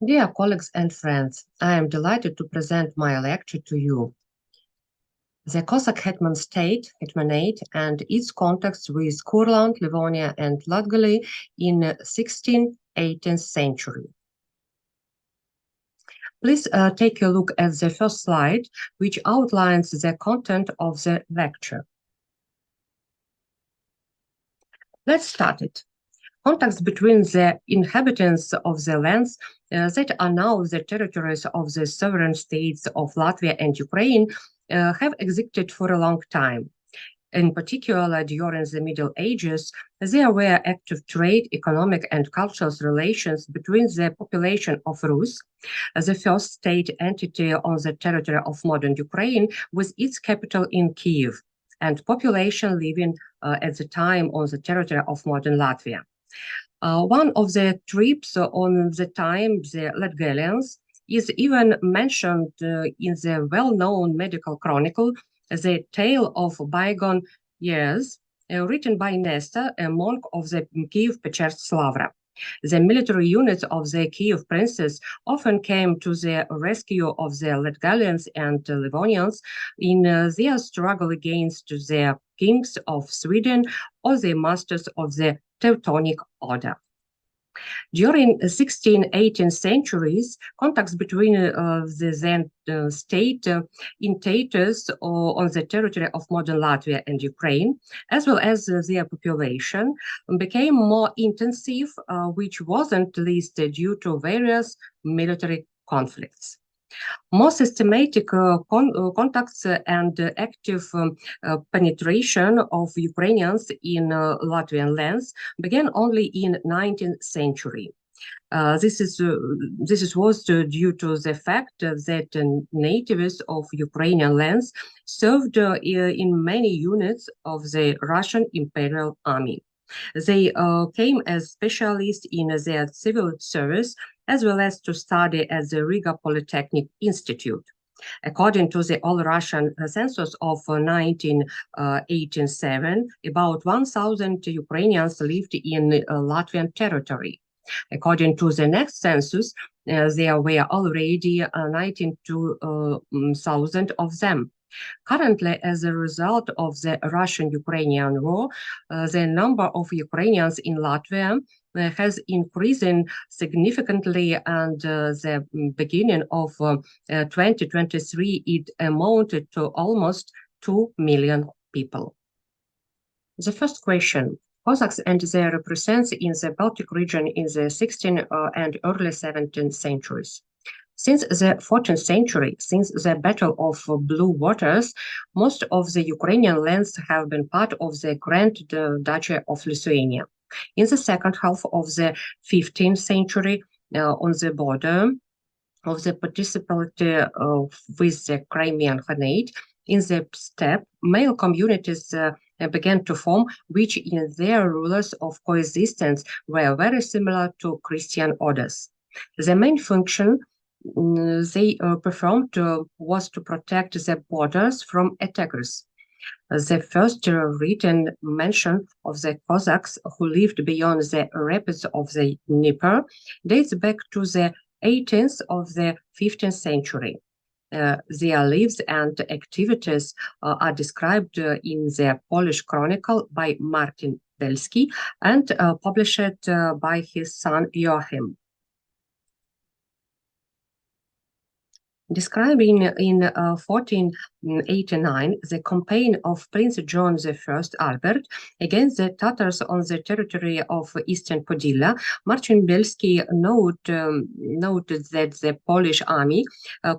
Dear colleagues and friends, I am delighted to present my lecture to you. The Cossack Hetman state, Hetmanate, and its contacts with Kurland, Livonia, and Latgali in 16th, 18th century. Please take a look at the first slide, which outlines the content of the lecture. Let's start it. Contacts between the inhabitants of the lands that are now the territories of the sovereign states of Latvia and Ukraine have existed for a long time. In particular, during the Middle Ages, there were active trade, economic, and cultural relations between the population of Rus, the first state entity on the territory of modern Ukraine, with its capital in Kyiv, and population living at the time on the territory of modern Latvia. One of the tribes on the time, the Latgalians, is even mentioned in the well-known medical chronicle, The Tale of Bygone Years, written by Nestor, a monk of the Kyiv Pechert-Slavra. The military units of the Kyiv princes often came to the rescue of the Latgalians and Livonians in their struggle against the kings of Sweden or the masters of the Teutonic Order. During the 16th, 18th centuries, contacts between the then state intators on the territory of modern Latvia and Ukraine, as well as their population, became more intensive, which wasn't least due to various military conflicts. More systematic contacts and active penetration of Ukrainians in Latvian lands began only in 19th century. This was due to the fact that natives of Ukrainian lands served in many units of the Russian Imperial Army. They came as specialists in their civil service, as well as to study at the Riga Polytechnic Institute. According to the All-Russian census of 1987, about 1,000 Ukrainians lived in Latvian territory. According to the next census, there were already 92,000 of them. Currently, as a result of the Russian-Ukrainian war, the number of Ukrainians in Latvia has increased significantly, and the beginning of 2023, it amounted to almost 2 million people. The first question: Cossacks and their represents in the Baltic region in the 16th and early 17th centuries. Since the 14th century, since the Battle of Blue Waters, most of the Ukrainian lands have been part of the Grand Duchy of Lithuania. In the second half of the 15th century, on the border of the participatory with the Crimean Khanate, in the steppe, male communities began to form, which in their rulers of coexistence were very similar to Christian orders. The main function they performed was to protect the borders from attackers. The first written mention of the Cossacks who lived beyond the rapids of the Dnieper dates back to the 18th of the 15th century. Their lives and activities are described in the Polish chronicle by Martin Belski and published by his son Joachim. Describing in 1489 the campaign of Prince John I Albert against the Tatars on the territory of Eastern Podila, Martin Belski noted that the Polish army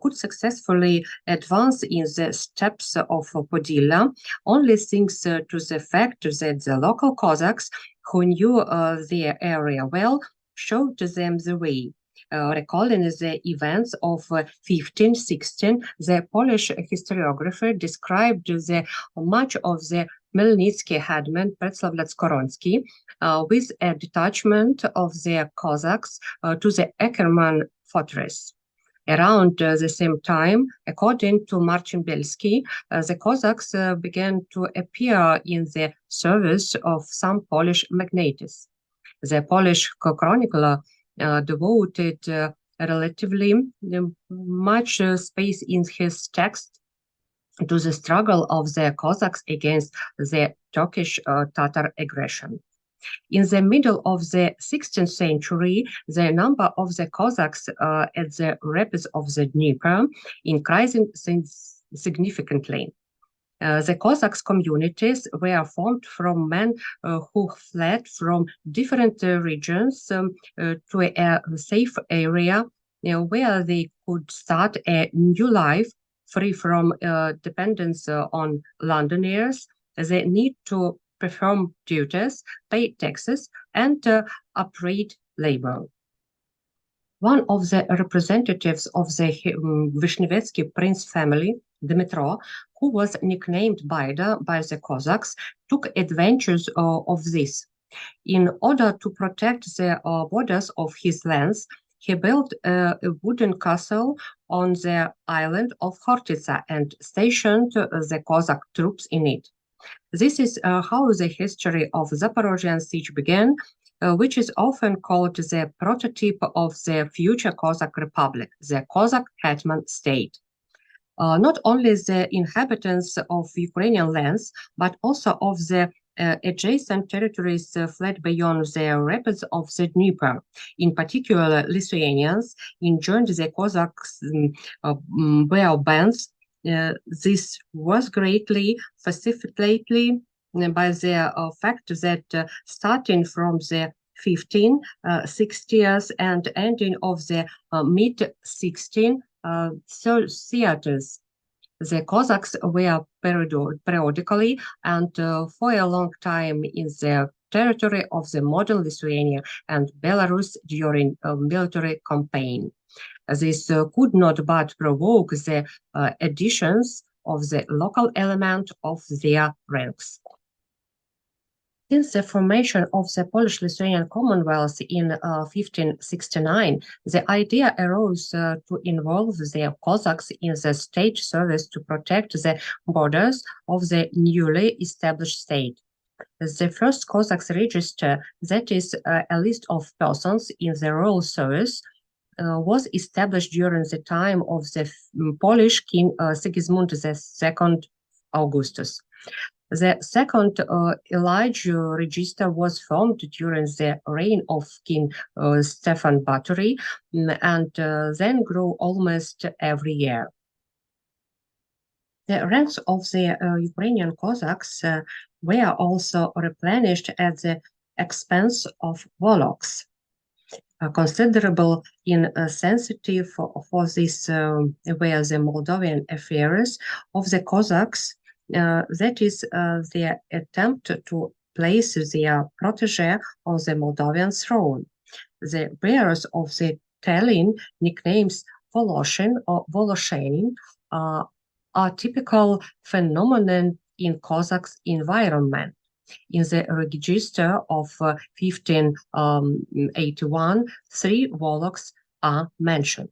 could successfully advance in the steppes of Podila only thanks to the fact that the local Cossacks, who knew their area well, showed them the way. Recalling the events of 1516, the Polish historiographer described the march of the Khmelnytsky headman Przemysław with a detachment of the Cossacks to the Ackerman fortress. Around the same time, according to Marcin Belski, the Cossacks began to appear in the service of some Polish magnates. The Polish chronicler devoted relatively much space in his text to the struggle of the Cossacks against the Turkish Tatar aggression. In the middle of the 16th century, the number of the Cossacks at the rapids of the Dnieper increasing significantly. The Cossacks communities were formed from men who fled from different regions to a safe area where they could start a new life free from dependence on Londoners. They need to perform duties, pay taxes, and upgrade labor. One of the representatives of the Vishnevetsky prince family, Dmitro, who was nicknamed Baida by the Cossacks, took advantage of this. In order to protect the borders of his lands, he built a wooden castle on the island of Hortitsa and stationed the Cossack troops in it. This is how the history of Zaporozhian siege began, which is often called the prototype of the future Cossack Republic, the Cossack Hetman state. Not only the inhabitants of Ukrainian lands, but also of the adjacent territories fled beyond the rapids of the Dnieper. In particular, Lithuanians joined the Cossacks' bear bands. This was greatly facilitated by the fact that starting from the 1560s and ending of the mid-1630s, the Cossacks were periodically and for a long time in the territory of the modern Lithuania and Belarus during a military campaign. This could not but provoke the additions of the local element of their ranks. Since the formation of the Polish-Lithuanian Commonwealth in 1569, the idea arose to involve the Cossacks in the state service to protect the borders of the newly established state. The first Cossacks register, that is, a list of persons in the royal service, was established during the time of the Polish king Sigismund II Augustus. The second Elijah register was formed during the reign of King Stefan Batory and then grew almost every year. The ranks of the Ukrainian Cossacks were also replenished at the expense of Wolochs. Considerable insensitive for this were the Moldovan affairs of the Cossacks. That is their attempt to place their protege on the Moldovan throne. The bearers of the Tallinn nicknames Voloshin or Voloshenin are typical phenomenon in Cossacks environment. In the register of 1581, 3 Wolochs are mentioned.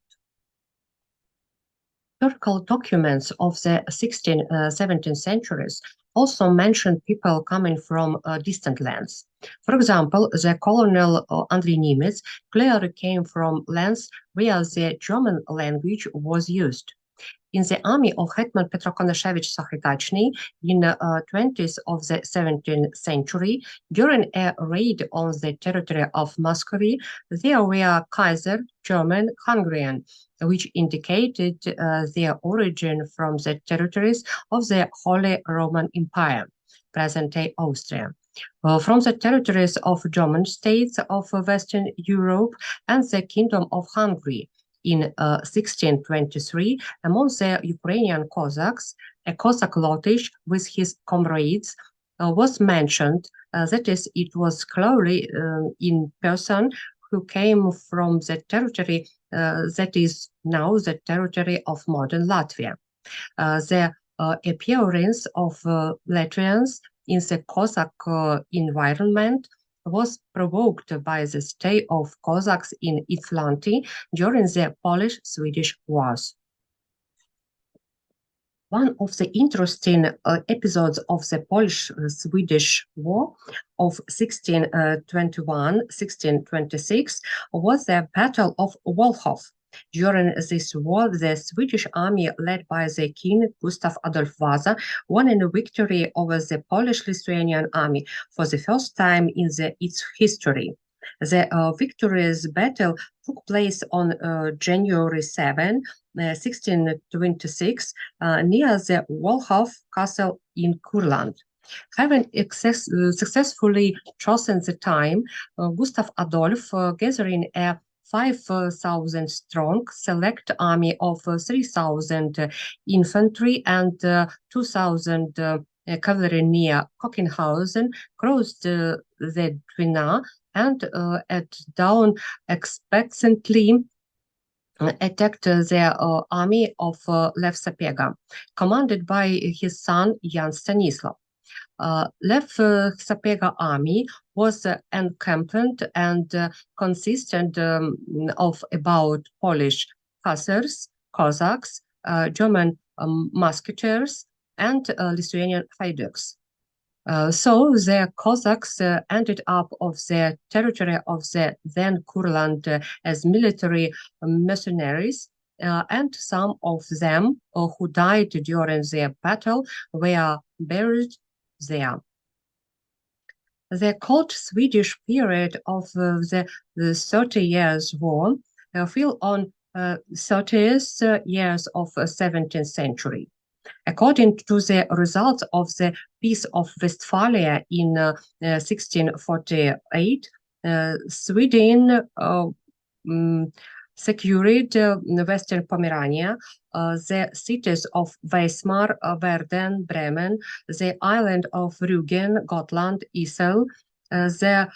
Historical documents of the 16th, 17th centuries also mention people coming from distant lands. For example, the colonel Andrei Nimitz clearly came from lands where the German language was used. In the army of Hetman Petro Konashevich Sakhitachny in 20th of the 17th century, during a raid on the territory of Muscovy, there were Kaiser, German, Hungarian, which indicated their origin from the territories of the Holy Roman Empire, present-day Austria. From the territories of German states of Western Europe and the Kingdom of Hungary. In 1623, among the Ukrainian Cossacks, a Cossack Lotish with his comrades was mentioned. That is, it was clearly in person who came from the territory that is now the territory of modern Latvia. The appearance of Latvians in the Cossack environment was provoked by the stay of Cossacks in Inflantiju during the Polish-Swedish Wars. One of the interesting episodes of the Polish-Swedish War of 1621-1626 was the Battle of Wolchów, During this war, the Swedish army, led by the King Gustav Adolf Vasa, won a victory over the Polish-Lithuanian army for the first time in its history. The victorious battle took place on January 7, 1626, near the Walhof Castle in Kurland. Having successfully chosen the time, Gustav Adolf, gathering a 5,000 strong select army of 3,000 infantry and 2,000 cavalry near Kockenhausen, crossed the Dwina and at dawn expectantly attacked the army of Lev Sapega, commanded by his son Jan Stanislav. Lev Sapega army was encamped and consisted of about Polish hussars, Cossacks, German musketeers, and Lithuanian haiduks. So the Cossacks ended up of the territory of the then Kurland as military mercenaries, and some of them who died during the battle were buried there. The cold Swedish period of the 30 Years' War fell on 30th years of 17th century. According to the results of the Peace of Westphalia in 1648, Sweden secured Western Pomerania, the cities of Weimar, Verden, Bremen, the island of Rügen, Gotland, Isel, the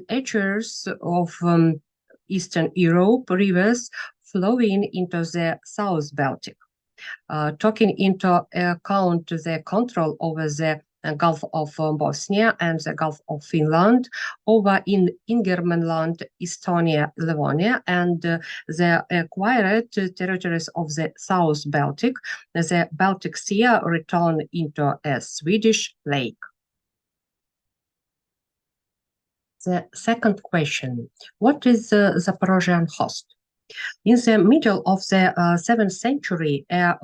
estuaries of Eastern Europe, rivers flowing into the South Baltic. Taking into account the control over the Gulf of Bosnia and the Gulf of Finland, over in Ingermanland, Estonia, Livonia, and the acquired territories of the South Baltic, the Baltic Sea returned into a Swedish lake. The second question, what is the Zaporožian host? In the middle of the 7th century, a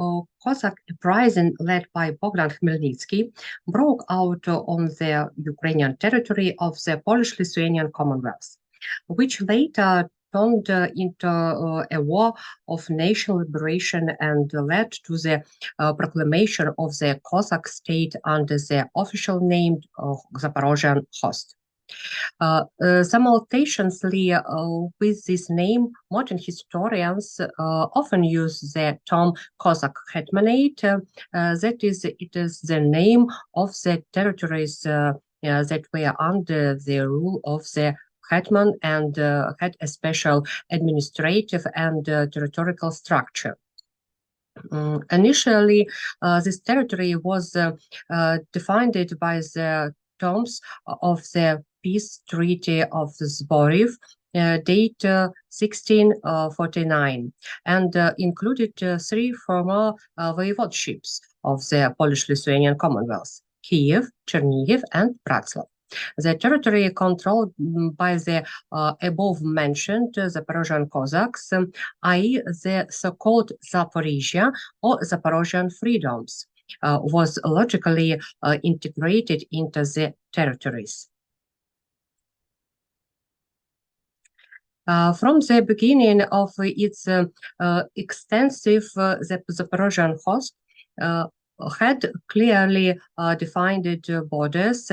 Cossack uprising led by Bogdan Khmelnytsky broke out on the Ukrainian territory of the Polish-Lithuanian Commonwealth, which later turned into a war of national liberation and led to the proclamation of the Cossack state under the official name Zaporožian host. Simultaneously with this name, modern historians often use the term Cossack Hetmanate. That is, it is the name of the territories that were under the rule of the Hetman and had a special administrative and territorial structure. Initially, this territory was defined by the terms of the Peace Treaty of Zborov, date 1649, and included 3 former voivodeships of the Polish-Lithuanian Commonwealth: Kiev, Chernihiv, and Bratslav. The territory controlled by the above-mentioned Zaporožian Cossacks, i.e. the so-called Zaporizhia or Zaporožian Freedoms, was logically integrated into the territories. From the beginning of its extensive, the Zaporožian host had clearly defined borders.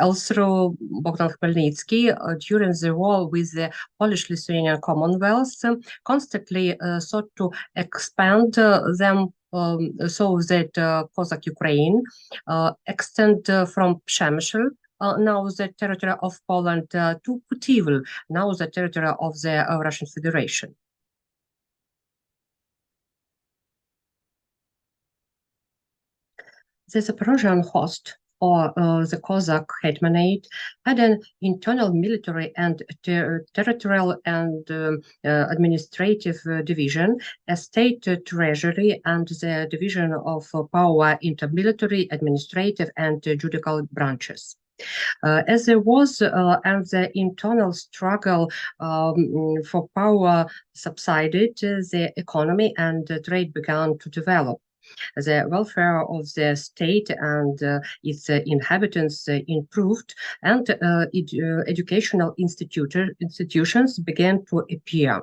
Also, Bogdan Khmelnytsky, during the war with the Polish-Lithuanian Commonwealth, constantly sought to expand them so that Cossack Ukraine extend from Przemysl, now the territory of Poland, to Putivl, now the territory of the Russian Federation. The Zaporožian host, or the Cossack Hetmanate, had an internal military and territorial and administrative division, a state treasury, and the division of power into military, administrative, and judicial branches. As there was and the internal struggle for power subsided, the economy and trade began to develop. The welfare of the state and its inhabitants improved, and educational institutions began to appear.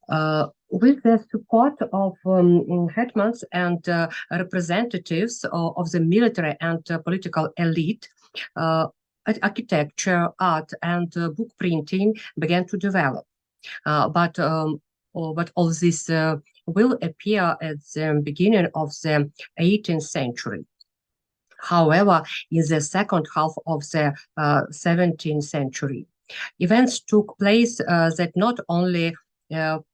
With the support of hetmans and representatives of the military and political elite, architecture, art, and book printing began to develop. But all this will appear at the beginning of the 18th century. However, in the second half of the 17th century, events took place that not only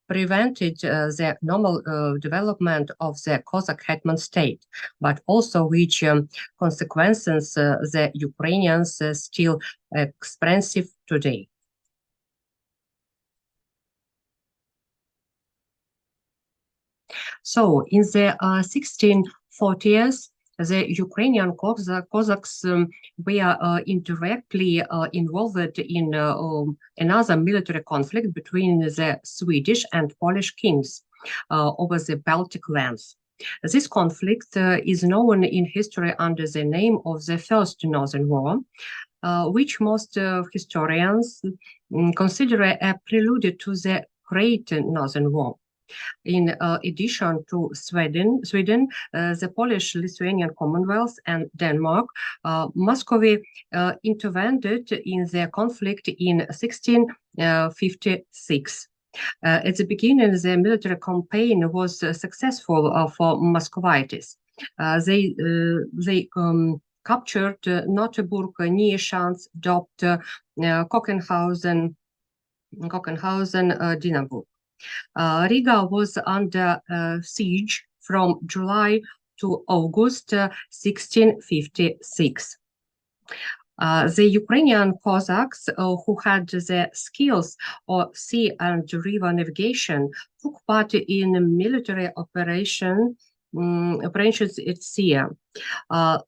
prevented the normal development of the Cossack hetman state, but also which consequences the Ukrainians still expensive today. So in the 1640s, the Ukrainian Cossacks were indirectly involved in another military conflict between the Swedish and Polish kings over the Baltic lands. This conflict is known in history under the name of the First Northern War, which most historians consider a prelude to the Great Northern War. In addition to Sweden, the Polish-Lithuanian Commonwealth and Denmark, Muscovy intervened in the conflict in 1656. At the beginning, the military campaign was successful for Muscovites. They captured Noteburg, Nieschanz, Dobt, Kockenhausen, Dinenburg. Riga was under siege from July to August 1656. The Ukrainian Cossacks, who had the skills of sea and river navigation, took part in military operations at sea.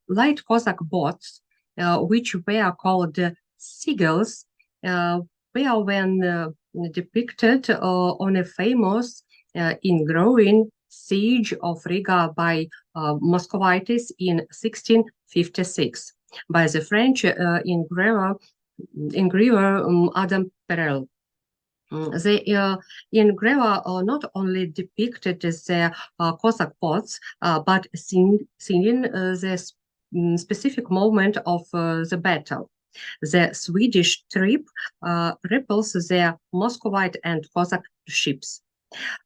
Light Cossack boats, which were called cikls, were when depicted on a famous ingrowing siege of Riga by Muscovites in 1656 by the French engraver Adam Perel. The engraver not only depicted the Cossack boats, but singing the specific moment of the battle. The Swedish trip repels the Muscovite and Cossack ships.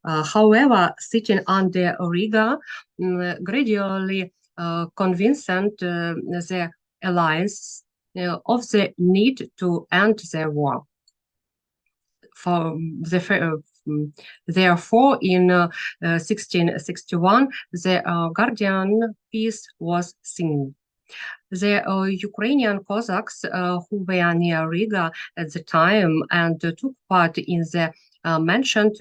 However, sitting under Riga gradually convinced the alliance of the need to end the war. Therefore, in 1661, the Guardian peace was signed. The Ukrainian Cossacks who were near Riga at the time and took part in the mentioned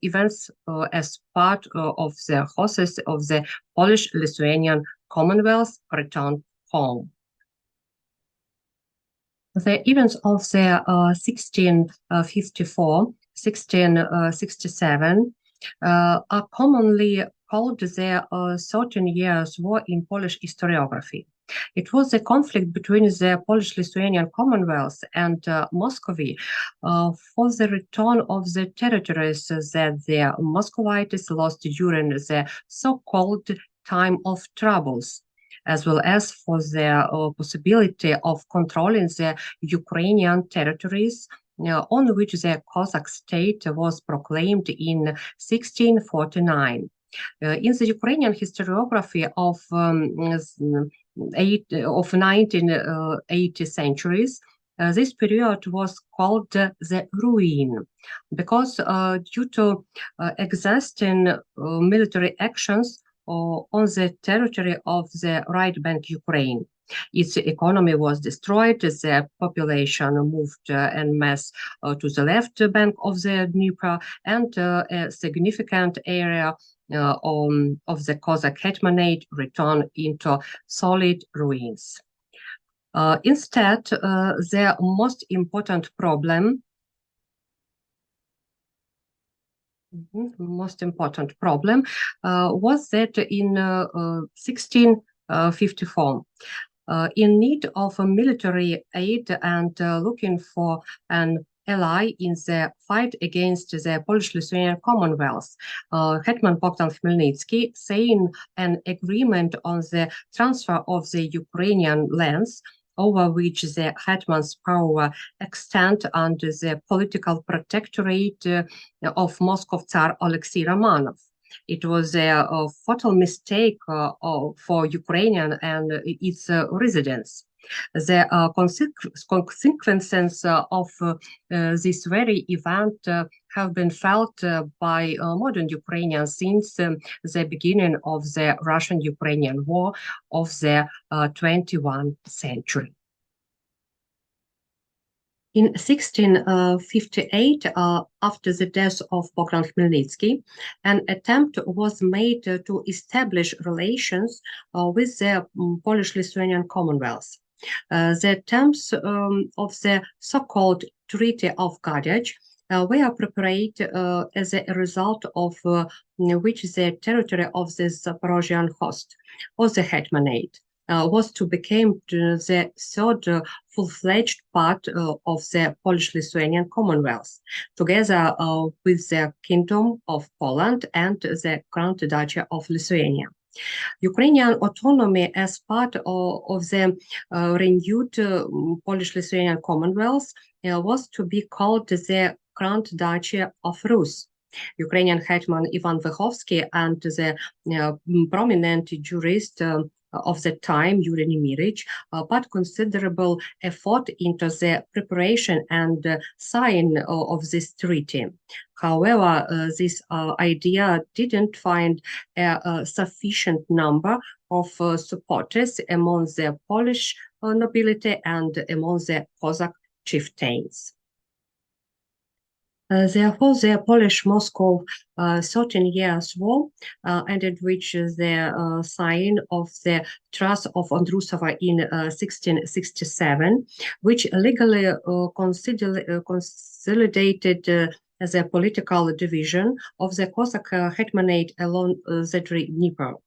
events as part of the horses of the Polish-Lithuanian Commonwealth returned home. The events of the 1654-1667 are commonly called the 13 Years' War in Polish historiography. It was a conflict between the Polish-Lithuanian Commonwealth and Muscovy for the return of the territories that the Muscovites lost during the so-called Time of Troubles, as well as for the possibility of controlling the Ukrainian territories on which the Cossack state was proclaimed in 1649. In the Ukrainian historiography of 1980 centuries, this period was called the Ruin because due to existing military actions on the territory of the right bank Ukraine. Its economy was destroyed, the population moved en masse to the left bank of the Dnieper, and a significant area of the Cossack Hetmanate returned into solid ruins. Instead, the most important problem was that in 1654, in need of a military aid and looking for an ally in the fight against the Polish-Lithuanian Commonwealth, Hetman Bogdan Khmelnytsky signed an agreement on the transfer of the Ukrainian lands over which the hetman's power extend under the political protectorate of Moscow Tsar Alexei Romanov. It was a fatal mistake for Ukrainian and its residents. The consequences of this very event have been felt by modern Ukrainians since the beginning of the Russian-Ukrainian War of the 21st century. In 1658, after the death of Bogdan Khmelnytsky, an attempt was made to establish relations with the Polish-Lithuanian Commonwealth. The terms of the so-called Treaty of Gadych were prepared as a result of which the territory of the Zaporozhian host, or the Hetmanate, was to become the third full-fledged part of the Polish-Lithuanian Commonwealth, together with the Kingdom of Poland and the Grand Duchy of Lithuania. Ukrainian autonomy as part of the renewed Polish-Lithuanian Commonwealth was to be called the Grand Duchy of Rus. Ukrainian hetman Ivan Vyhovsky and the prominent jurist of the time, Yuri Nemirich, put considerable effort into the preparation and sign of this treaty. However, this idea didn't find a sufficient number of supporters among the Polish nobility and among the Cossack chieftains. Therefore, the Polish-Moscow 13 Years' War ended with the sign of the Truce of Andrusova in 1667, which legally consolidated the political division of the Cossack Hetmanate along the Dnieper.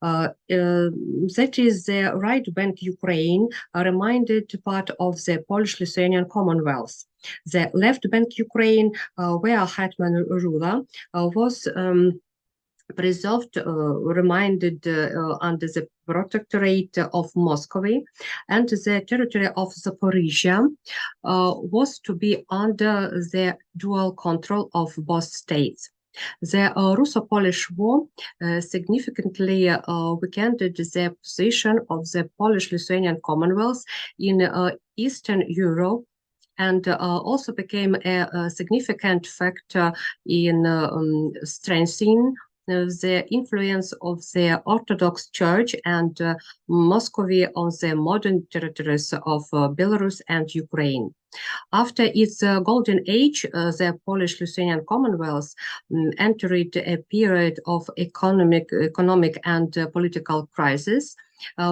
That is, the right bank Ukraine remained part of the Polish-Lithuanian Commonwealth. The left bank Ukraine, where hetman ruler was preserved, remained under the protectorate of Muscovy, and the territory of Zaporizhia was to be under the dual control of both states. The Russo-Polish War significantly weakened the position of the Polish-Lithuanian Commonwealth in Eastern Europe, and also became a significant factor in strengthening the influence of the Orthodox Church and Muscovy on the modern territories of Belarus and Ukraine. After its golden age, the Polish-Lithuanian Commonwealth entered a period of economic and political crisis,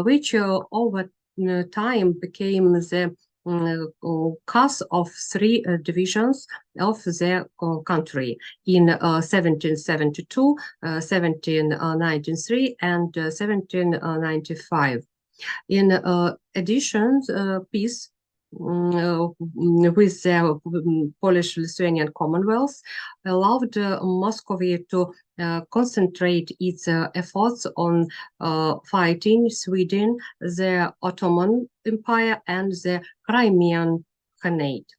which over time became the cause of three divisions of the country in 1772, 1793, and 1795. In addition, peace with the Polish-Lithuanian Commonwealth allowed Muscovy to concentrate its efforts on fighting Sweden, the Ottoman Empire, and the Crimean Khanate.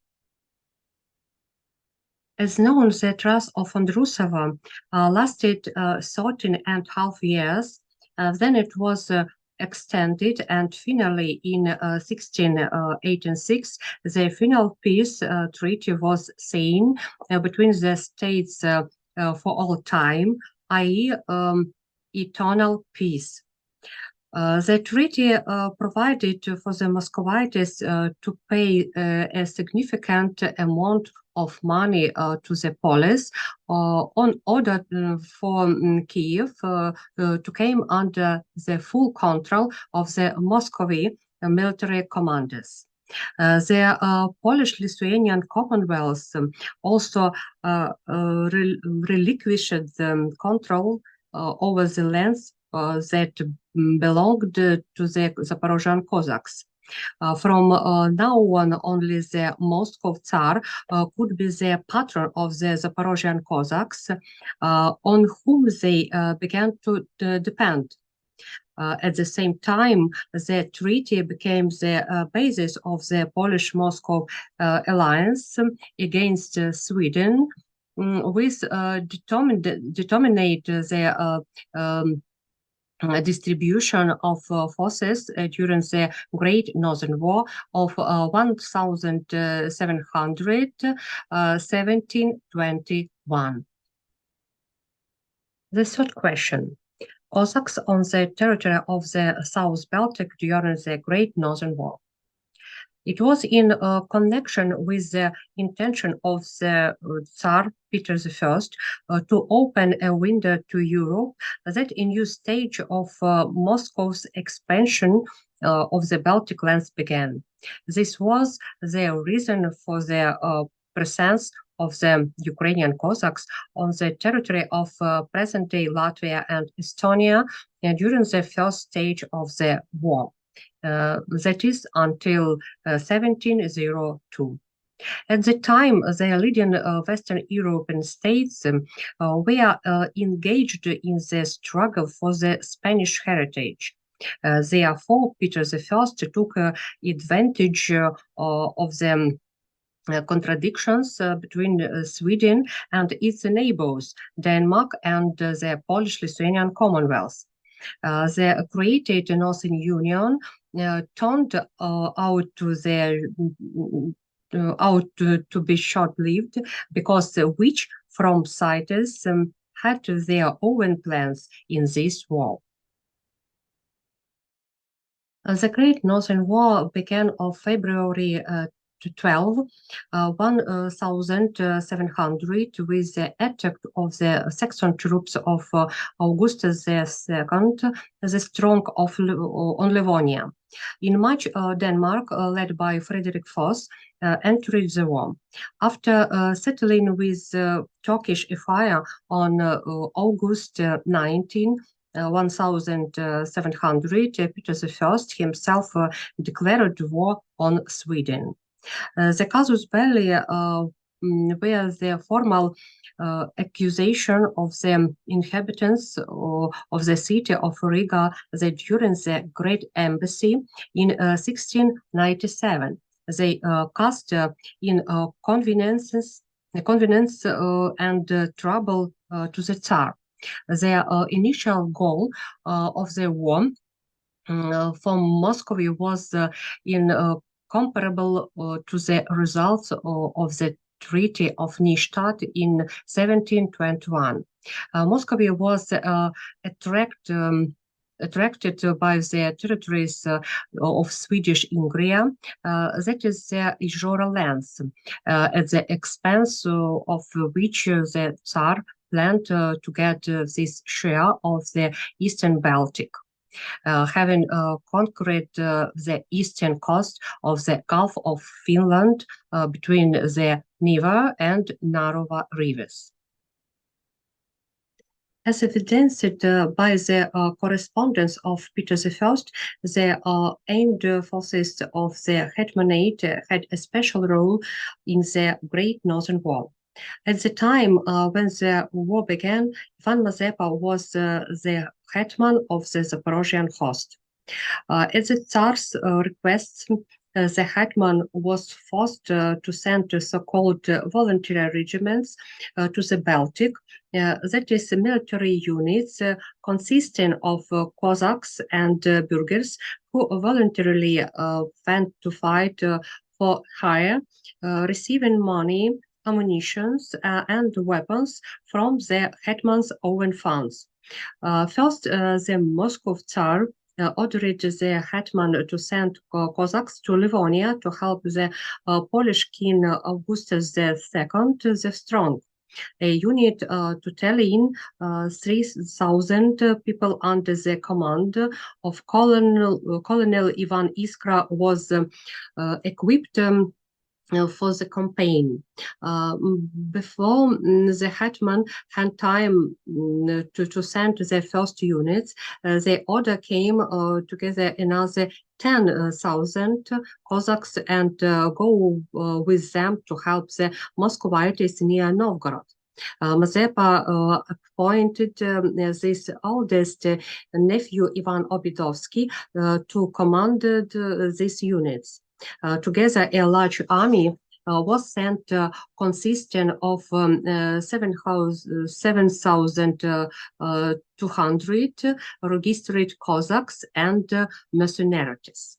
As known, the Truce of Andrusova lasted 13.5 years. Then it was extended, and finally in 1686 the final peace treaty was signed between the states for all time, i.e. Eternal peace. The treaty provided for the Muscovites to pay a significant amount of money to the Poles in order for Kiev to come under the full control of the Muscovy military commanders. The Polish-Lithuanian Commonwealth also relinquished the control over the lands that belonged to the Zaporozhian Cossacks. From now on, only the Moscow Tsar could be the patron of the Zaporozhian Cossacks, on whom they began to depend. At the same time, the treaty became the basis of the Polish-Moscow alliance against Sweden, with determinate the distribution of forces during the Great Northern War of 1721. The third question. Cossacks on the territory of the South Baltic during the Great Northern War. It was in connection with the intention of the Tsar Peter I to open a window to Europe that a new stage of Moscow's expansion of the Baltic lands began. This was the reason for the presence of the Ukrainian Cossacks on the territory of present-day Latvia and Estonia during the first stage of the war. That is until 1702. At the time, the leading Western European states were engaged in the struggle for the Spanish heritage. Therefore, Peter I took advantage of the contradictions between Sweden and its neighbors, Denmark and the Polish-Lithuanian Commonwealth. The created Northern Union turned out to be short-lived, because which from siders had their own plans in this war. The Great Northern War began on February 12, 1700, with the attack of the Saxon troops of Augustus II, the Strong on Livonia. In March, Denmark, led by Frederick IV, entered the war. After settling with Turkish fire on August 19, 1700, Peter I himself declared war on Sweden. The casus belli were the formal accusation of the inhabitants of the city of Riga that during the Great Embassy in 1697 they cast in convenience and trouble to the Tsar. Their initial goal of the war from Moscow was comparable to the results of the Treaty of Neustadt in 1721. Moscow was attracted by the territories of Swedish Ingria, that is the Izhora lands, at the expense of which the Tsar planned to get this share of the Eastern Baltic. Having conquered the eastern coast of the Gulf of Finland between the Neva and Narova rivers. As evidenced by the correspondence of Peter I, the armed forces of the Hetmanate had a special role in the Great Northern War. At the time when the war began, Ivan Mazepa was the hetman of the Zaporozhian host. At the Tsar's request, the hetman was forced to send so-called voluntary regiments to the Baltic, that is, military units consisting of Cossacks and burghers who voluntarily went to fight for hire, receiving money, ammunition, and weapons from the hetman's own funds. First, the Moscow Tsar ordered the hetman to send Cossacks to Livonia to help the Polish king Augustus II the Strong. a unit totaling 3,000 people under the command of Colonel Ivan Iskra was equipped for the campaign. Before the hetman had time to send the first units, the order came together another 10,000 Cossacks and go with them to help the Muscovites near Novgorod. Mazepa appointed this oldest nephew Ivan Obidovsky to command these units. Together, a large army was sent consisting of 7,200 registered Cossacks and mercenaries.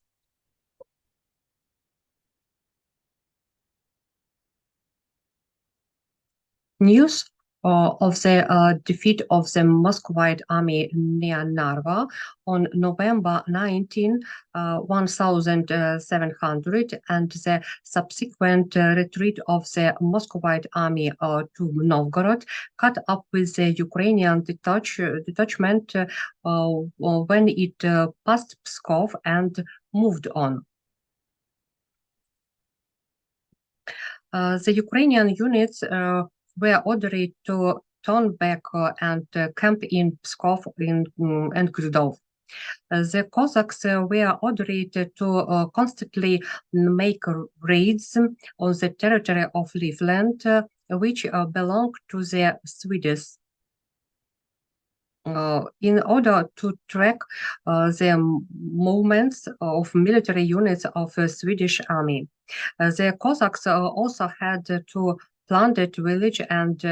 News of the defeat of the Muscovite army near Narva on November 19, 1700, and the subsequent retreat of the Muscovite army to Novgorod caught up with the Ukrainian detachment when it passed Pskov and moved on. The Ukrainian units were ordered to turn back and camp in Pskov and Grodov. The Cossacks were ordered to constantly make raids on the territory of Livland, which belonged to the Swedes. In order to track the movements of military units of the Swedish army. The Cossacks also had to plunder village and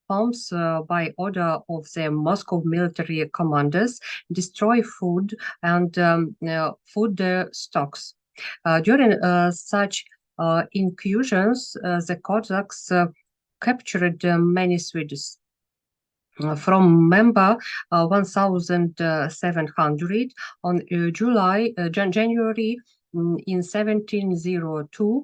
farms by order of the Moscow military commanders, destroy food and food stocks. During such incursions, the Cossacks captured many Swedes. From member 1,700 on January in 1702,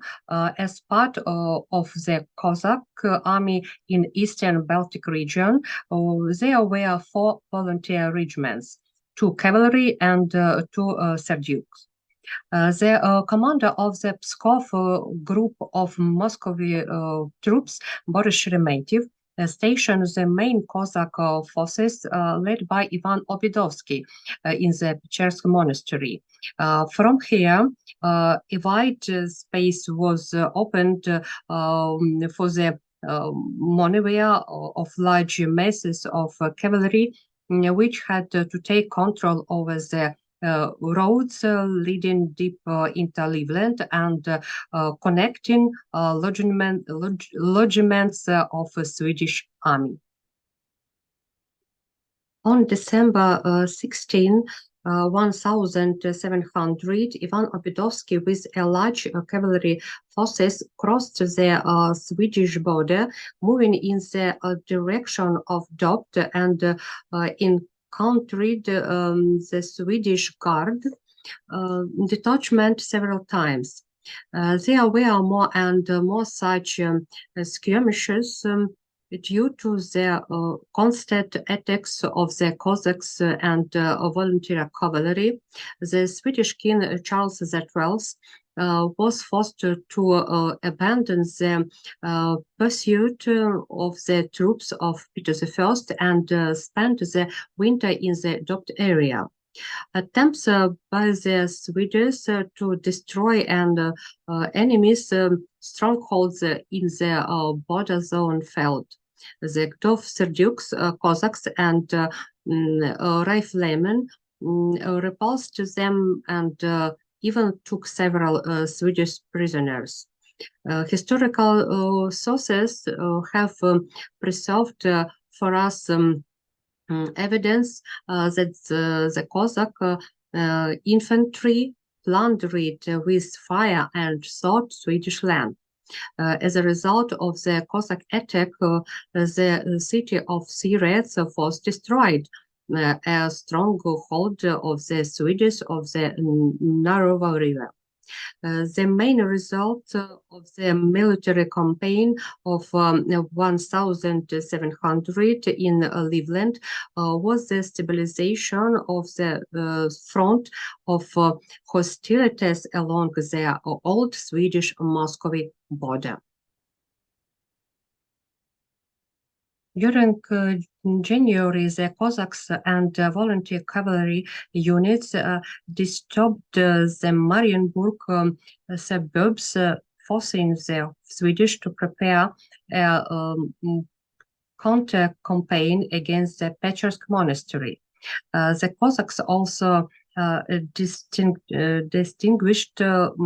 as part of the Cossack army in Eastern Baltic region, there were 4 volunteer regiments, 2 cavalry and 2 serduks. The commander of the Pskov group of Muscovy troops, Boris Sheremetyev, stationed the main Cossack forces led by Ivan Obidovsky in the Pechersk monastery. From here, a wide space was opened for the maneuver of large masses of cavalry, which had to take control over the roads leading deep into Livland and connecting lodgements of a Swedish army. On December 16, 1700, Ivan Obidovsky with a large cavalry forces crossed the Swedish border, moving in the direction of Dobt and encountered the Swedish Guard detachment several times. There were more and more such skirmishes due to the constant attacks of the Cossacks and volunteer cavalry. The Swedish King Charles XII was forced to abandon the pursuit of the troops of Peter I and spend the winter in the Dobt area. Attempts by the Swedes to destroy and enemies' strongholds in the border zone failed. The Gdov Serduks, Cossacks, and riflemen repulsed them and even took several Swedish prisoners. Historical sources have preserved for us evidence that the Cossack infantry plundered with fire and sword Swedish land. As a result of the Cossack attack, the city of Sirets was destroyed, a stronghold of the Swedes of the Narova River. The main result of the military campaign of 1700 in Livland was the stabilization of the front of hostilities along the old Swedish-Muscovy border. During January, the Cossacks and volunteer cavalry units disturbed the Marienburg suburbs, forcing the Swedish to prepare a counter-campaign against the Pechersk monastery. The Cossacks also distinguished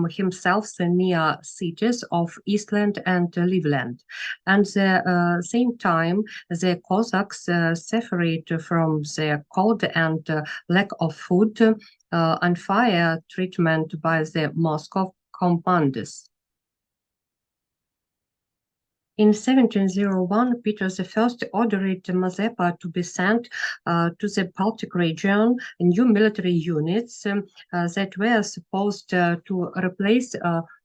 himself near cities of Eastland and Livland. And at the same time, the Cossacks suffered from the cold and lack of food and fire treatment by the Moscow commanders. In 1701, Peter I ordered Mazepa to be sent to the Baltic region new military units that were supposed to replace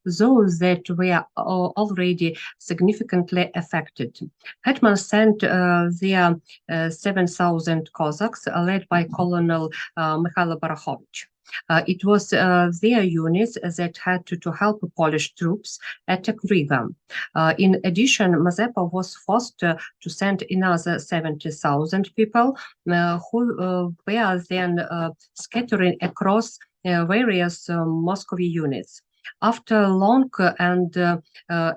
those that were already significantly affected. Hetman sent their 7,000 Cossacks led by Colonel Mikhail Barachovich. It was their units that had to help Polish troops attack Riga. In addition, Mazepa was forced to send another 70,000 people who were then scattering across various Muscovy units. After long and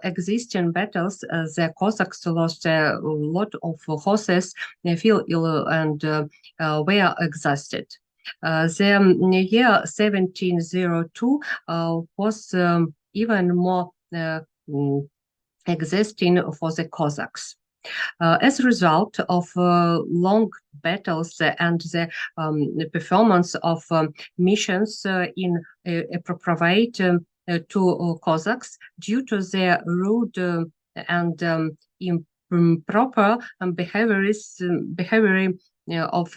existing battles, the Cossacks lost a lot of horses, fell ill, and were exhausted. The year 1702 was even more exhausting for the Cossacks. As a result of long battles and the performance of missions in appropriate to Cossacks due to their rude and improper behavior of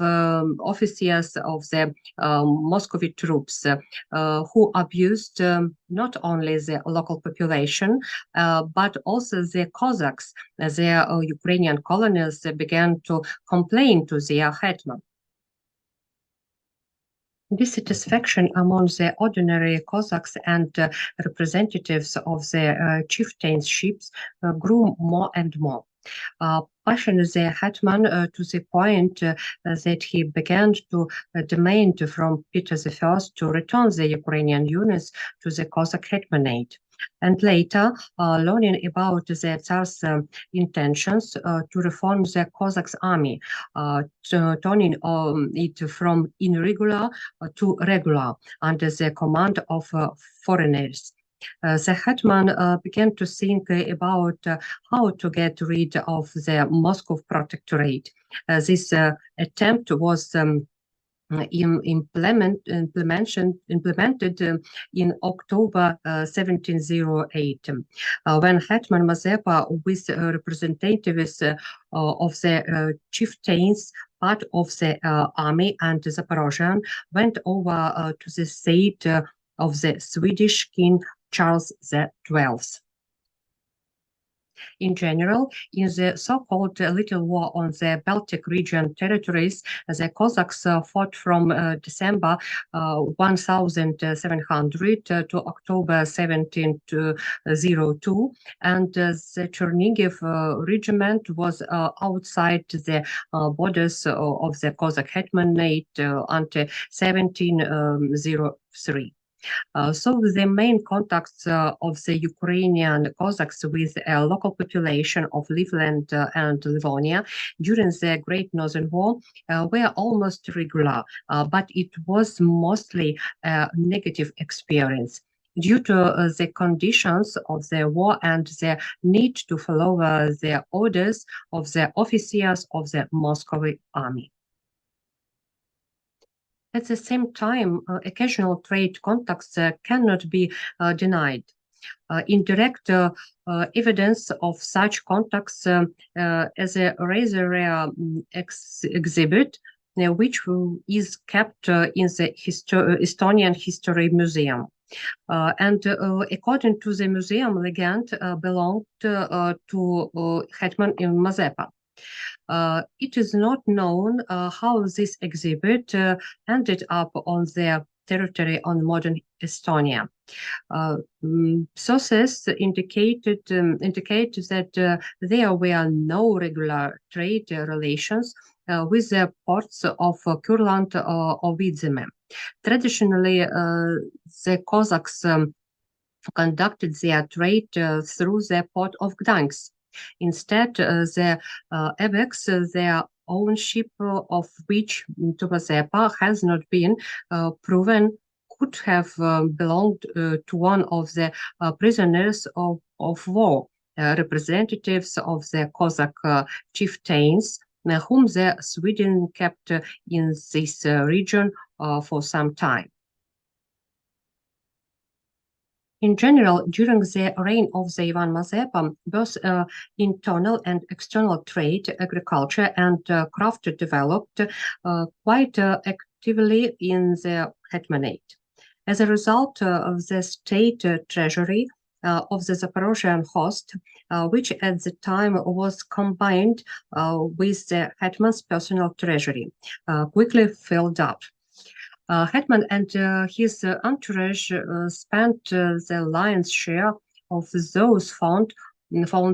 officers of the Muscovy troops who abused not only the local population but also the Cossacks. Their Ukrainian colonials began to complain to their hetman. Dissatisfaction among the ordinary Cossacks and representatives of the chieftainships grew more and more. Passioned the hetman to the point that he began to demand from Peter I to return the Ukrainian units to the Cossack hetmanate. And later, learning about the Tsar's intentions to reform the Cossacks army, turning it from irregular to regular under the command of foreigners. The hetman began to think about how to get rid of the Moscow protectorate. This attempt was implemented in October 1708, when Hetman Mazepa, with representatives of the chieftains, part of the army, and Zaporozhian, went over to the state of the Swedish King Charles XII. In general, in the so-called Little War on the Baltic region territories, the Cossacks fought from December 1700 to October 1702, and the Chernigiv regiment was outside the borders of the Cossack hetmanate until 1703. So the main contacts of the Ukrainian Cossacks with a local population of Livland and Livonia during the Great Northern War were almost regular, but it was mostly a negative experience due to the conditions of the war and the need to follow the orders of the officers of the Muscovy army. At the same time, occasional trade contacts cannot be denied. Indirect evidence of such contacts as a rather rare exhibit, which is kept in the Estonian History Museum. and according to the museum legend, belonged to Hetman in Mazepa. It is not known how this exhibit ended up on the territory on modern Estonia. Sources indicate that there were no regular trade relations with the ports of Kurland or Vidzemes. Traditionally, the Cossacks conducted their trade through the port of Gdańsk. Instead, the ABEX, their ownership of which to Mazepa has not been proven, could have belonged to one of the prisoners of war, representatives of the Cossack chieftains, whom the Sweden kept in this region for some time. In general, during the reign of the Ivan Mazepa, both internal and external trade, agriculture, and craft developed quite actively in the Hetmanate. As a result of the state treasury of the Zaporozhian host, which at the time was combined with the Hetman's personal treasury, quickly filled up. Hetman and his entourage spent the lion's share of those funds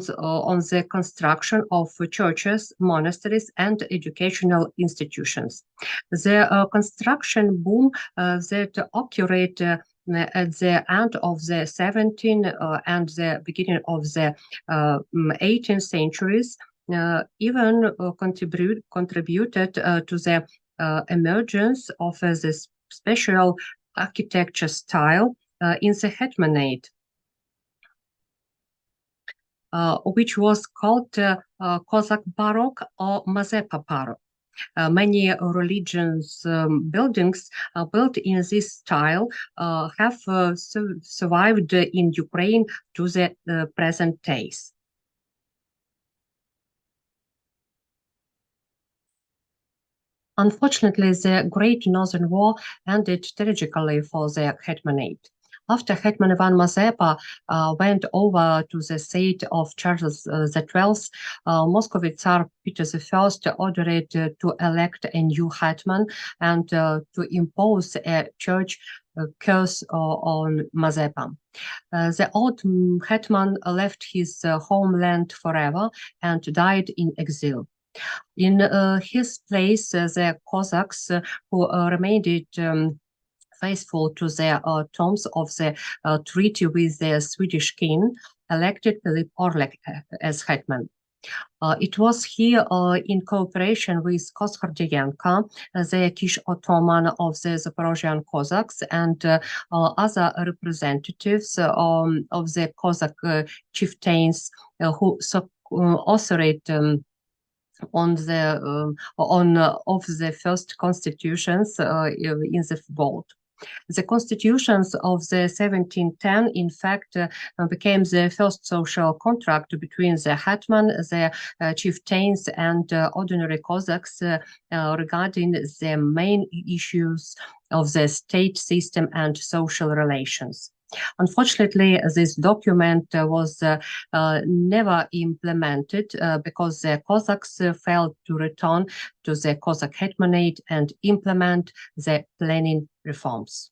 on the construction of churches, monasteries, and educational institutions. The construction boom that occurred at the end of the 17th and the beginning of the 18th centuries even contributed to the emergence of this special architecture style in the Hetmanate, which was called Cossack Baroque or Mazepa Baroque. Many religions buildings built in this style have survived in Ukraine to the present days. Unfortunately, the Great Northern War ended tragically for the Hetmanate. After Hetman Ivan Mazepa went over to the seat of Charles XII, Muscovite Tsar Peter I ordered to elect a new hetman and to impose a church curse on Mazepa. The old hetman left his homeland forever and died in exile. In his place, the Cossacks who remained faithful to their terms of the treaty with the Swedish king elected Philip Orlek as hetman. It was here in cooperation with Koshardyenko, the Kish Ottoman of the Zaporozhian Cossacks, and other representatives of the Cossack chieftains who authored of the first constitutions in the world. The constitutions of the 1710, in fact, became the first social contract between the hetman, the chieftains, and ordinary Cossacks regarding the main issues of the state system and social relations. Unfortunately, this document was never implemented because the Cossacks failed to return to the Cossack Hetmanate and implement the planning reforms.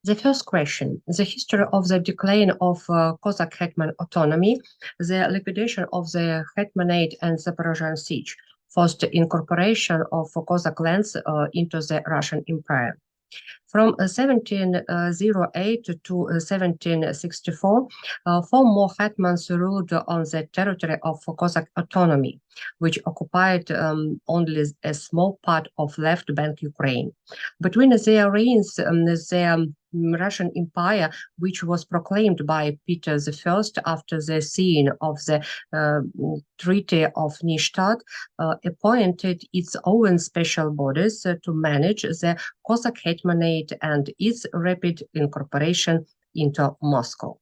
The first question, the history of the decline of Cossack Hetman autonomy, the liquidation of the Hetmanate and Zaporozhian siege, forced incorporation of Cossack lands into the Russian Empire. From 1708 to 1764, 4 more hetmans ruled on the territory of Cossack autonomy, which occupied only a small part of left bank Ukraine. Between their reigns, the Russian Empire, which was proclaimed by Peter I after the signing of the Treaty of Nystadt, appointed its own special bodies to manage the Cossack Hetmanate and its rapid incorporation into Moscow.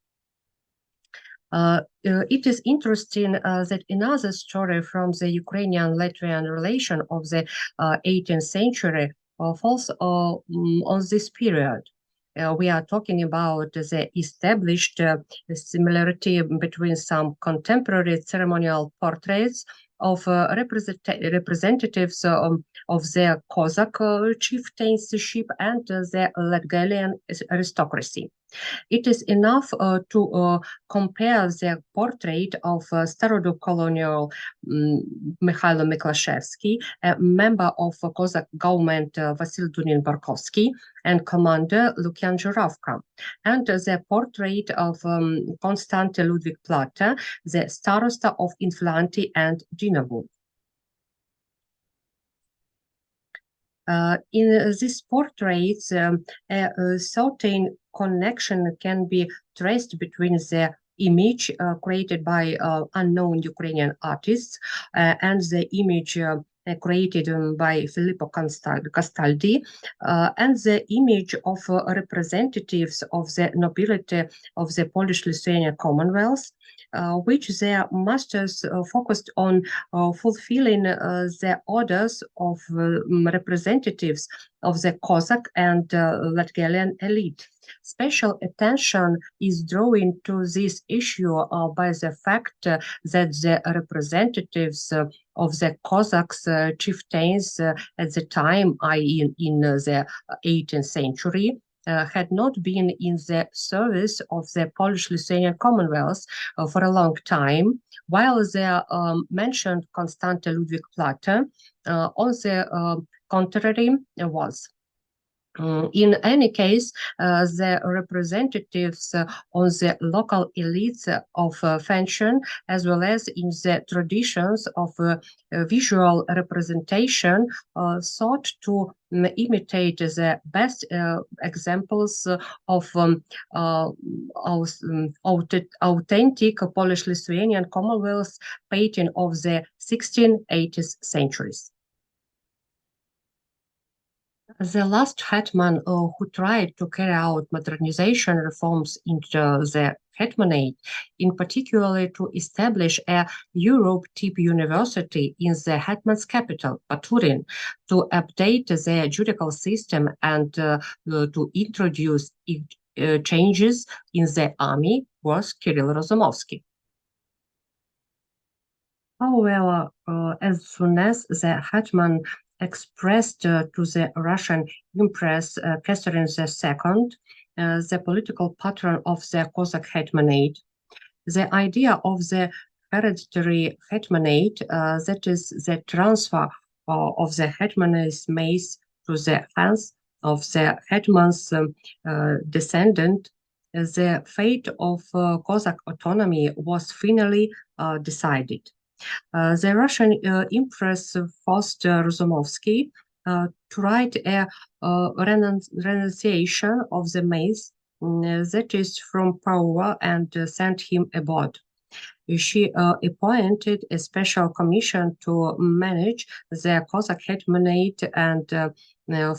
It is interesting that another story from the Ukrainian-Latvian relation of the 18th century falls on this period. We are talking about the established similarity between some contemporary ceremonial portraits of representatives of the Cossack chieftainship and the Latgalian aristocracy. It is enough to compare the portrait of Starodo-colonial Mikhailo Miklaszewski, a member of Cossack government Vasil Dunin-Barkovsky, and commander Lukian Zhuravka, and the portrait of Konstantin Ludwig Platter, the starosta of Inflantiju and Dinavo. In these portraits, a certain connection can be traced between the image created by unknown Ukrainian artists and the image created by Filippo Castaldi and the image of representatives of the nobility of the Polish-Lithuanian Commonwealth, which their masters focused on fulfilling the orders of representatives of the Cossack and Latgalian elite. Special attention is drawn to this issue by the fact that the representatives of the Cossacks chieftains at the time, i.e. in the 18th century, had not been in the service of the Polish-Lithuanian Commonwealth for a long time, while the mentioned Konstantin Ludwig Platter, on the contrary, was. In any case, the representatives on the local elites of fashion, as well as in the traditions of visual representation, sought to imitate the best examples of authentic Polish-Lithuanian Commonwealth painting of the 16th, 18th centuries. The last hetman who tried to carry out modernization reforms into the Hetmanate, in particular to establish a Europe-type university in the hetman's capital, Baturin, to update the judicial system and to introduce changes in the army, was Kirill Rozumovsky. However, as soon as the hetman expressed to the Russian Empress Catherine II, the political patron of the Cossack Hetmanate, the idea of the hereditary Hetmanate, that is the transfer of the Hetman's mace to the hands of the Hetman's descendant, the fate of Cossack autonomy was finally decided. The Russian Empress forced Rozumovsky to write a renunciation of the mace, that is from power, and sent him abroad. She appointed a special commission to manage the Cossack Hetmanate and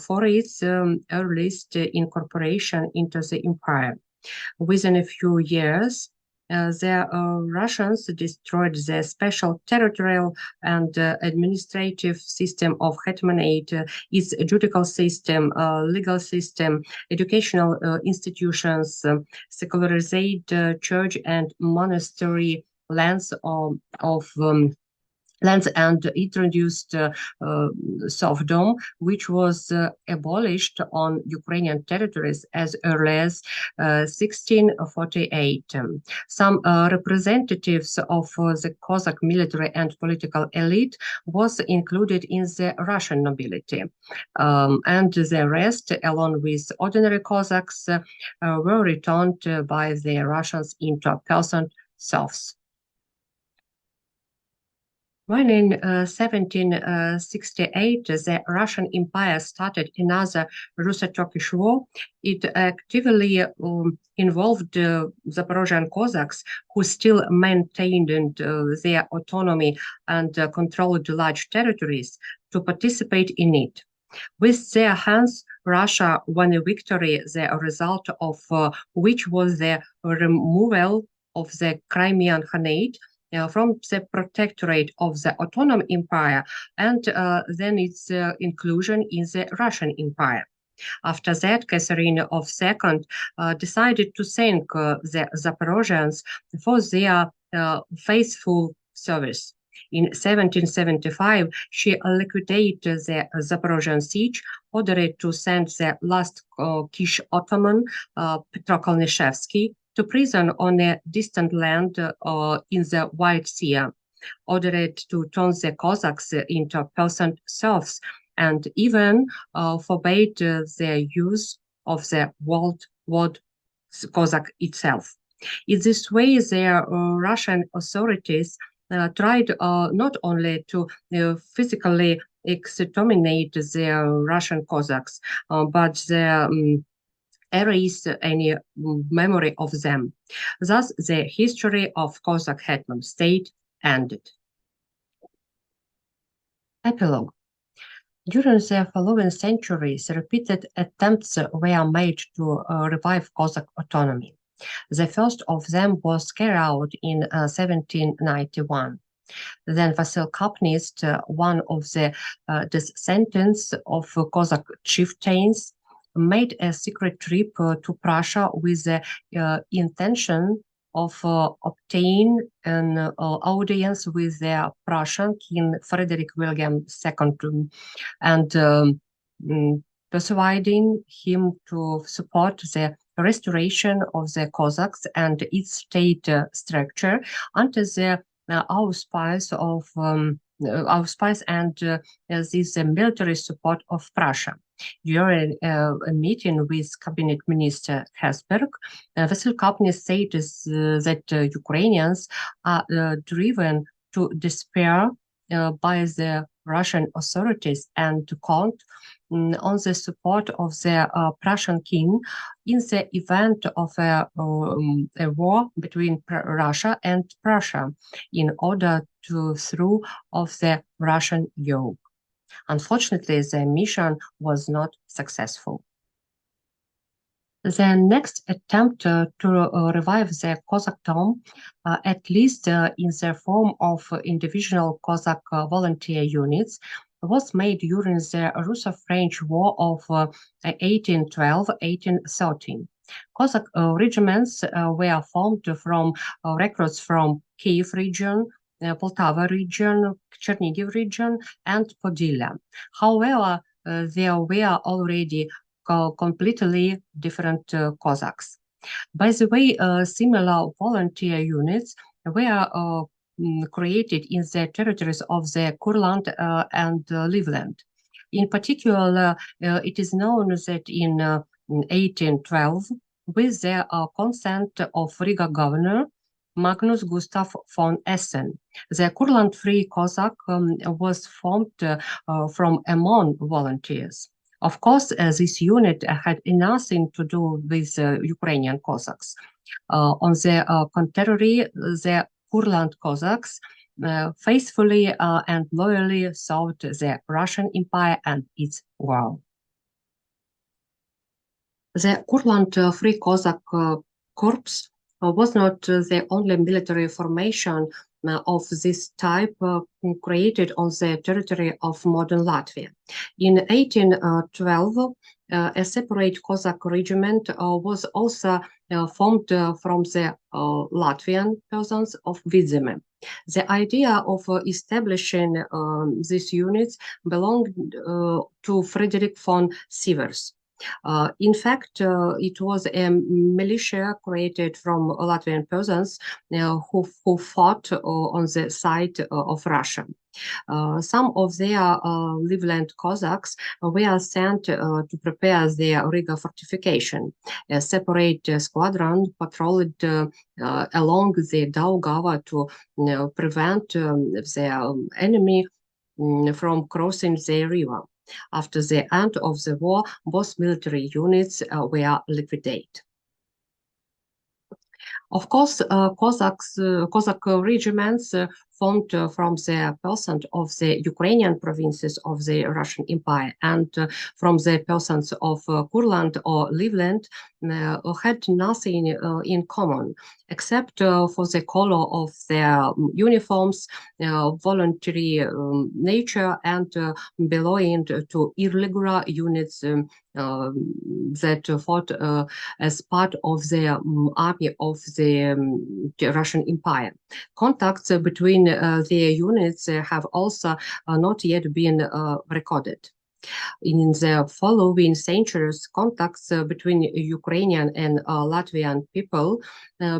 for its earliest incorporation into the empire. Within a few years, the Russians destroyed the special territorial and administrative system of Hetmanate, its judicial system, legal system, educational institutions, secularized church and monastery lands lands and introduced serfdom, which was abolished on Ukrainian territories as early as 1648. Some representatives of the Cossack military and political elite was included in the Russian nobility, and the rest, along with ordinary Cossacks, were returned by the Russians into peasant serfs. When in 1768 the Russian Empire started another Russo-Turkish war, it actively involved Zaporozhian Cossacks, who still maintained their autonomy and controlled large territories, to participate in it. With their hands, Russia won a victory, the result of which was the removal of the Crimean Khanate from the protectorate of the Ottoman Empire and then its inclusion in the Russian Empire. After that, Catherine of II decided to thank the Zaporozhians for their faithful service. In 1775, she liquidated the Zaporozhian siege, ordered to send the last Kish Ottoman, Petro Kalnyshevsky, to prison on a distant land in the White Sea, ordered to turn the Cossacks into peasant serfs, and even forbade the use of the word Cossack itself. In this way, the Russian authorities tried not only to physically exterminate the Russian Cossacks, but erase any memory of them. Thus, the history of Cossack Hetman state ended. Epilogue. During the following centuries, repeated attempts were made to revive Cossack autonomy. The first of them was carried out in 1791. Then Vasil Kapnist, one of the descendants of Cossack chieftains, made a secret trip to Prussia with the intention of obtain an audience with the Prussian King Frederick William II and persuading him to support the restoration of the Cossacks and its state structure under the auspice and this military support of Prussia. During a meeting with Cabinet Minister Hesberg, Vasil Kapnist said that Ukrainians are driven to despair by the Russian authorities and to count on the support of the Prussian king in the event of a war between Russia and Prussia in order to throw off the Russian yoke. Unfortunately, the mission was not successful. The next attempt to revive the Cossackdom, at least in the form of individual Cossack volunteer units, was made during the Russo-French War of 1812-1813. Cossack regiments were formed from recruits from Kiev region, Poltava region, Chernigiv region, and Podillia. However, there were already completely different Cossacks. By the way, similar volunteer units were created in the territories of the Kurland and Livland. In particular, it is known that in 1812, with the consent of Riga governor, Magnus Gustav von Essen, the Kurland Free Cossack was formed from among volunteers. Of course, this unit had nothing to do with Ukrainian Cossacks. On the contrary, the Kurland Cossacks faithfully and loyally served the Russian Empire and its war. The Kurland Free Cossack Corps was not the only military formation of this type created on the territory of modern Latvia. In 1812, a separate Cossack regiment was also formed from the Latvian peasants of Vidzemes. The idea of establishing these units belonged to Frederick von Sievers. In fact, it was a militia created from Latvian peasants who fought on the side of Russia. Some of their Livland Cossacks were sent to prepare their Riga fortification. A separate squadron patrolled along the Daugava to prevent the enemy from crossing the river. After the end of the war, both military units were liquidated. Of course, Cossack regiments formed from the percent of the Ukrainian provinces of the Russian Empire, and from the persons of Kurland or Livland had nothing in common, except for the color of their uniforms, voluntary nature, and belonging to irregular units that fought as part of the army of the Russian Empire. Contacts between the units have also not yet been recorded. In the following centuries, contacts between Ukrainian and Latvian people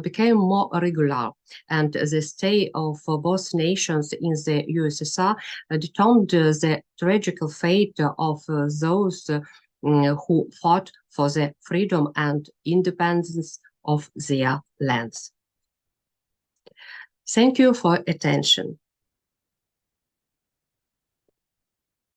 became more regular, and the stay of both nations in the USSR determined the tragic fate of those who fought for the freedom and independence of their lands. Thank you for attention.